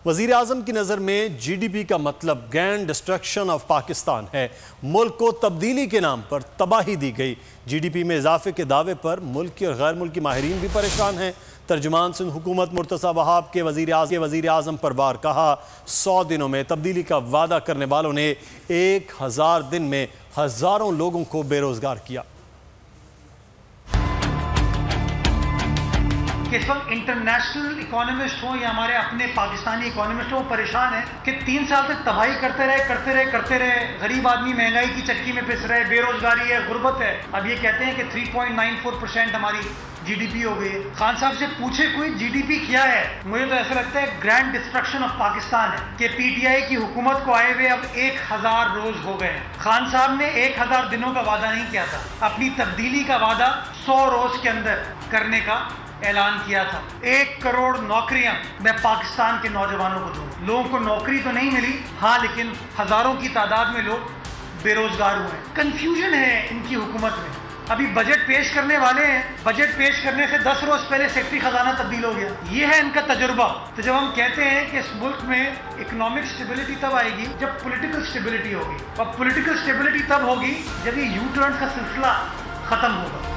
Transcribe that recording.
वज़ीर आज़म की नज़र में GDP का मतलब ग्रैंड डिस्ट्रक्शन ऑफ पाकिस्तान है। मुल्क को तब्दीली के नाम पर तबाही दी गई। GDP में इजाफे के दावे पर मुल्की और गैर मुल्की माहिरीन भी परेशान हैं। तर्जुमान सिंध हुकूमत मुर्तज़ा वहाब के वज़ीर आज़म पर वार कहा, 100 दिनों में तब्दीली का वादा करने वालों ने 1000 दिन में हज़ारों लोगों को बेरोज़गार किया। इस वक्त इंटरनेशनल इकोनॉमिस्ट हो या हमारे अपने पाकिस्तानी इकोनॉमिस्ट हो, परेशान है कि 3 साल तक तबाही करते रहे। गरीब आदमी महंगाई की चक्की में पिस रहे, बेरोजगारी है, गुर्बत है। अब ये कहते हैं कि 3.94% हमारी GDP हो गई है। खान साहब से पूछे कोई GDP क्या है? मुझे तो ऐसा लगता है ग्रैंड डिस्ट्रक्शन ऑफ पाकिस्तान है कि PTI की हुकूमत को आए हुए अब 1000 रोज हो गए हैं। खान साहब ने 1000 दिनों का वादा नहीं किया था, अपनी तब्दीली का वादा 100 रोज के अंदर करने का ऐलान किया था। 1 करोड़ नौकरियां मैं पाकिस्तान के नौजवानों को दूंगा। लोगों को नौकरी तो नहीं मिली, हाँ, लेकिन हजारों की तादाद में लोग बेरोजगार हुए। कंफ्यूजन है इनकी हुकूमत में। अभी बजट पेश करने वाले हैं, बजट पेश करने से 10 रोज पहले सेक्रेटरी खजाना तब्दील हो गया। ये है इनका तजुर्बा। तो जब हम कहते हैं कि इस मुल्क में इकोनॉमिक स्टेबिलिटी तब आएगी जब पॉलिटिकल स्टेबिलिटी होगी, और पॉलिटिकल स्टेबिलिटी तब होगी जब ये U-टर्न का सिलसिला खत्म होगा।